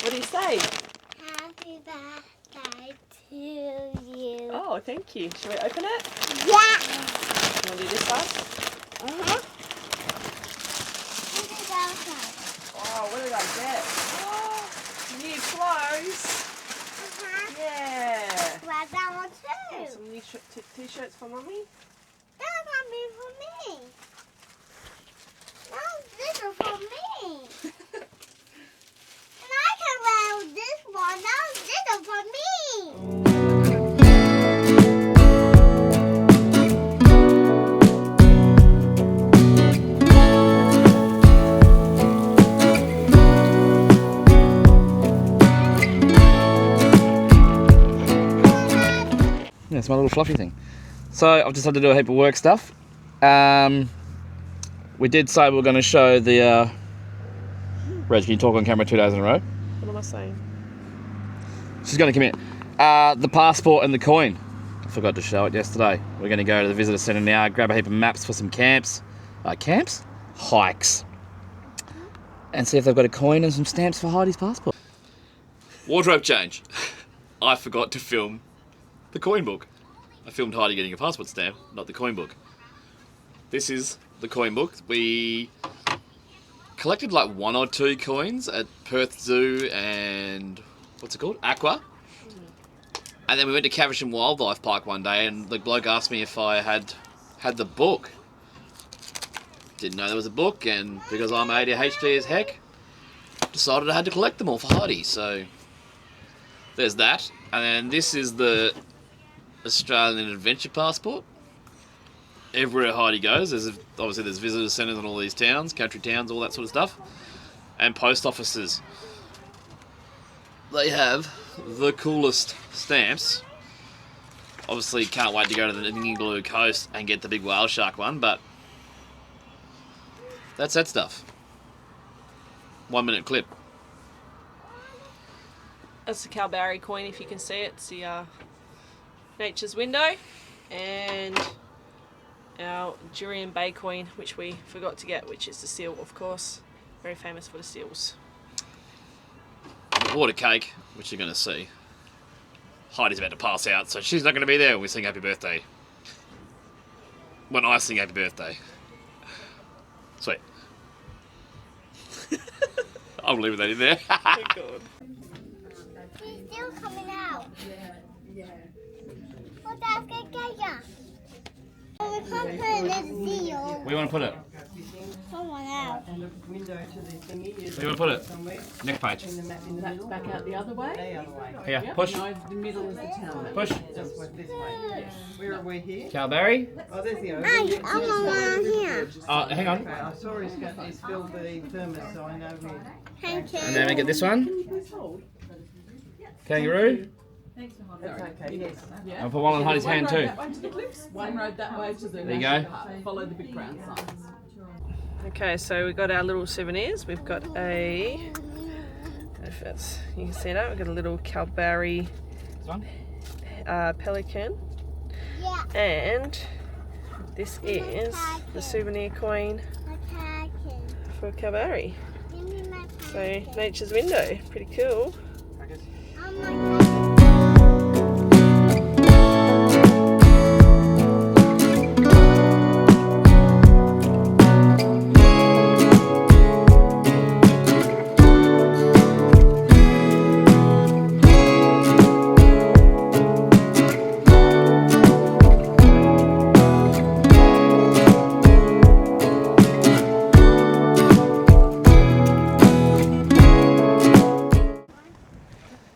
What do you say? Happy birthday to you. Oh, thank you. Shall we open it? Yeah. You want to do this side? Oh, what did I get? Oh, new clothes. Yeah. Well, that one too. Oh, some new t-shirts for Mummy. That can be for me. No, this is for me. And I can wear this one. Now this is for me. Yeah, it's my little fluffy thing. So I've just had to do a heap of work stuff. We did say we were going to show the... Reg, can you talk on camera 2 days in a row? What am I saying? She's going to come in. The passport and the coin. I forgot to show it yesterday. We're going to go to the visitor centre now, grab a heap of maps for some camps. Camps? Hikes. And see if they've got a coin and some stamps for Heidi's passport. Wardrobe change. I forgot to film the coin book. I filmed Heidi getting a passport stamp, not the coin book. This is the coin book. We collected like 1 or 2 coins at Perth Zoo and what's it called? Aqua. And then we went to Caversham Wildlife Park one day and the bloke asked me if I had the book. Didn't know there was a book, and because I'm ADHD as heck, decided I had to collect them all for Heidi. So there's that. And then this is the Australian Adventure Passport. Everywhere Heidi goes, obviously there's visitor centres in all these towns, country towns, all that sort of stuff, and post offices. They have the coolest stamps. Obviously can't wait to go to the Ningaloo coast and get the big whale shark one, but that's that stuff. 1 minute clip. That's the Kalbarri coin, if you can see it. It's the Nature's Window, and our Durian Bay coin, which we forgot to get, which is the seal, of course. Very famous for the seals. Water cake, which you're going to see. Heidi's about to pass out, so she's not going to be there when we sing happy birthday. When I sing happy birthday. Sweet. I'll leave that in there. Oh, God. He's still coming out. What that's going to get ya? We can't put it in the seal. Where do you want to put it? Someone else. And the window to the thingy. Where do you want to put it? Somewhere. Next page. In the map in the middle. Back out the other way? The other way. Here, Yep. push. No, the middle is the town map. Push. Just went this way. Where are we here? Kalbarri. Oh, there's the Hey, I'm around here. Hang on. Okay, I saw he's filled the thermos, so I know where. Thank you. And then we get this one. Kangaroo. That's okay, yes. Yeah. I'll put one on Heidi's hand road too. that way to the cliffs, one road that way to the There you national go. park. Follow the big brown signs. Okay, so we've got our little souvenirs. We've got a, if it's, you can see that, we've got a little Kalbarri This one. pelican, Yeah. and this is the souvenir coin Attacking. for Kalbarri. Give me my So, packet. Nature's Window, pretty cool. Oh my God.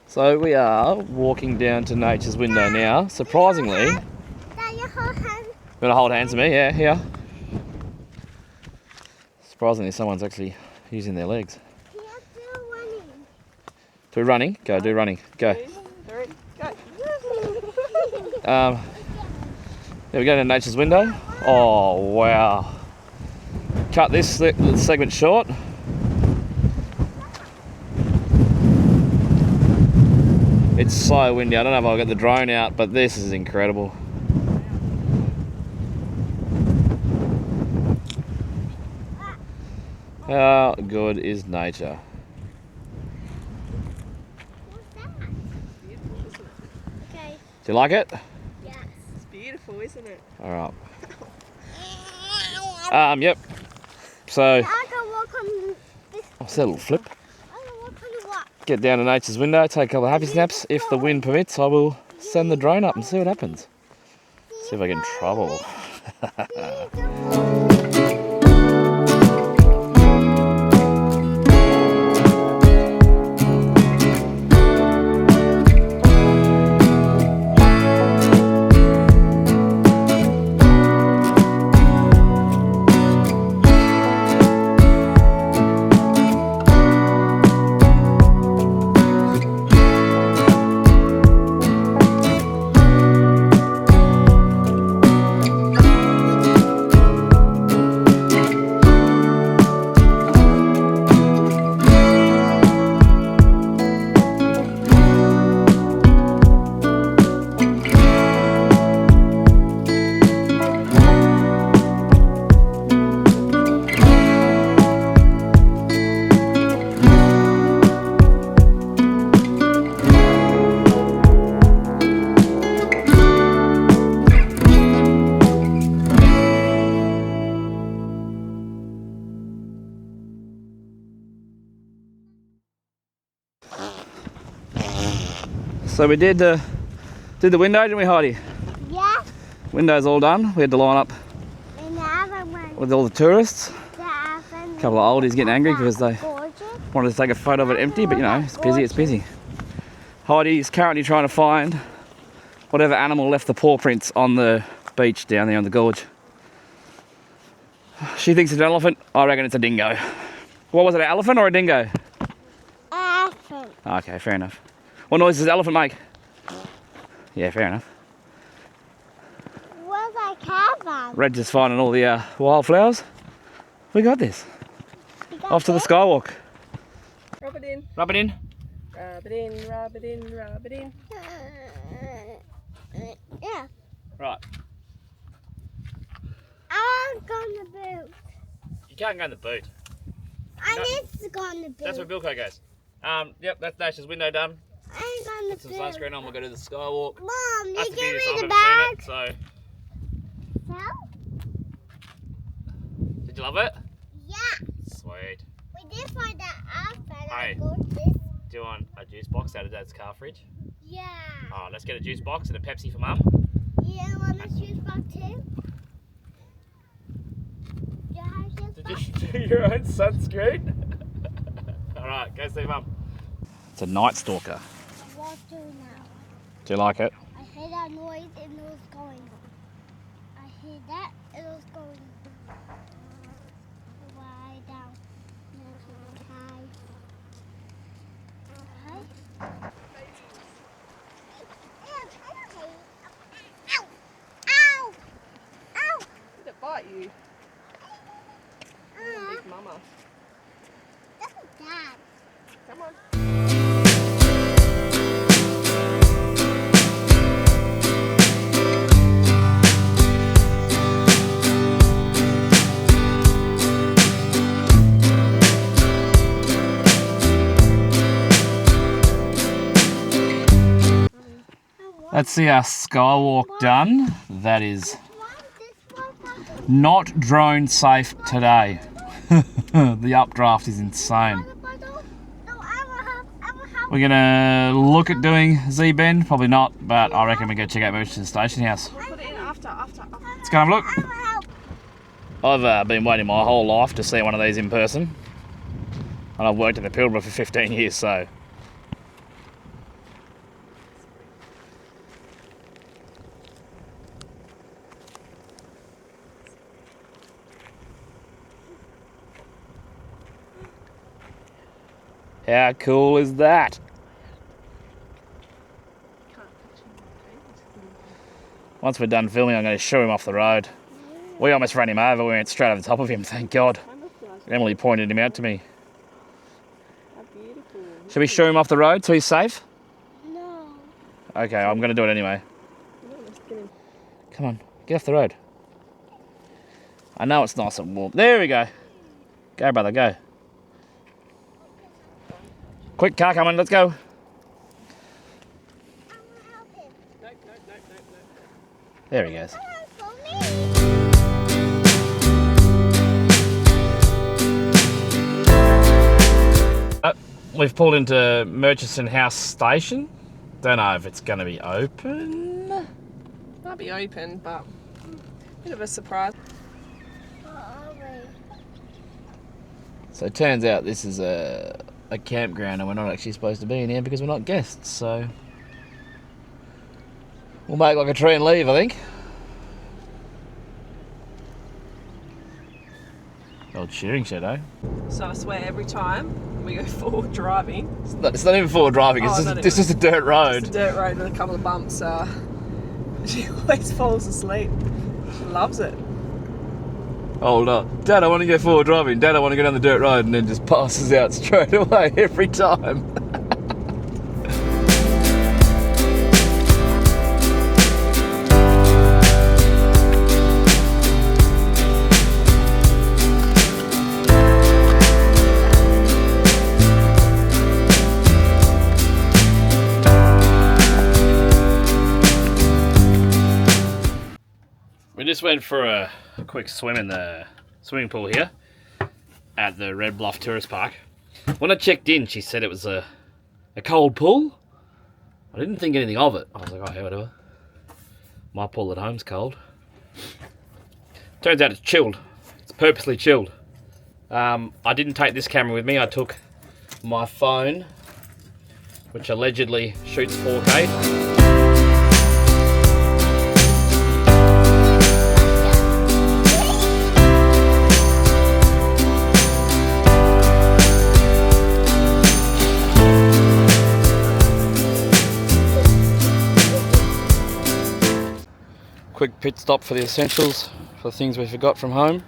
So we are walking down to Nature's Window now. Surprisingly, you That your whole hand. want to hold hands with me? Yeah, here. Surprisingly, someone's actually using their legs. You're still running. Do running? Go, do running. Go. 2, 3, go. There we go to Nature's Window. Oh, wow. Cut this segment short. It's so windy. I don't know if I'll get the drone out, but this is incredible. How good is nature? Do you like it? Yes. It's beautiful, isn't it? All right. Yep. So, I can walk on this. I'll see a little flip. I can walk on the rock. Get down to nature's window, take a couple of happy snaps. If the wind permits, I will send the drone up and see what happens. See if I get in trouble. So we did the window, didn't we, Heidi? Yeah. Window's all done. We had to line up And the other one. with all the tourists. The other one. A couple of oldies getting angry because they Gorgeous. wanted to take a photo of it empty, but you know, it's busy, it's busy. Heidi's currently trying to find whatever animal left the paw prints on the beach down there on the gorge. She thinks it's an elephant, I reckon it's a dingo. What was it, an elephant or a dingo? Elephant. Okay, fair enough. What noise does the elephant make? Yeah, fair enough. What's that caravan? Red's just finding all the wildflowers. We got this. Off to the Skywalk. Rub it in. Rub it in. Rub it in, rub it in, rub it in. Yeah. Right. I'm going to boot. You can't go in the boot. I No. need to go in the boot. That's where Bilko goes. Yep, that's Nash's window done. I ain't going Put to some boot. sunscreen on, we'll go to the Skywalk. Mom, you That's give the beauty me of the it, bag. I've never seen it, No? so. Did you love it? Yeah. Sweet. We did find that outfit. I Hey. got this. Do you want a juice box out of Dad's car fridge? Yeah. Oh, let's get a juice box and a Pepsi for Mum. You want a juice box too? Do you have a juice Did box? you do your own sunscreen? Alright, go see Mum. It's a night stalker. What do now? Do you like it? I heard that noise and it was going. I heard that it was going way down. Okay. Ow! Ow! Ow! Did it bite you? Big mama. That's Dad. Come on. Let's see our Skywalk done. That is not drone safe today. The updraft is insane. We're gonna look at doing Z-bend, probably not, but I reckon we go check out Mooch's station house. We'll put it in after. Let's go have a look. I've been waiting my whole life to see one of these in person, and I've worked in the Pilbara for 15 years, so. How cool is that? Once we're done filming, I'm going to shoo him off the road. We almost ran him over. We went straight over the top of him, thank God. Emily pointed him out to me. How beautiful. Should we shoo him off the road so he's safe? No. Okay, I'm going to do it anyway. Come on, get off the road. I know it's nice and warm. There we go. Go, brother, go. Quick, car coming, let's go. I will help him. No. There he goes. We've pulled into Murchison House Station. Don't know if it's going to be open. Might be open, but bit of a surprise. So it turns out this is a campground and we're not actually supposed to be in here because we're not guests, so we'll make like a tree and leave, I think. Old shearing shed, eh? So I swear every time we go forward driving, It's not even forward driving, it's just a dirt road. it's a dirt road with a couple of bumps. She always falls asleep. She loves it. Oh no, Dad, I want to go forward driving. Dad, I want to go down the dirt road, and then just passes out straight away every time. We just went for a quick swim in the swimming pool here at the Red Bluff Tourist Park. When I checked in, she said it was a cold pool. I didn't think anything of it. I was like, oh, yeah, whatever. My pool at home's cold. Turns out it's chilled. It's purposely chilled. I didn't take this camera with me. I took my phone, which allegedly shoots 4K. Quick pit stop for the essentials, for the things we forgot from home.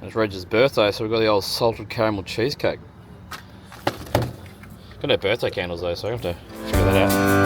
It's Reg's birthday, so we've got the old salted caramel cheesecake. Got no birthday candles though, so I have to figure that out.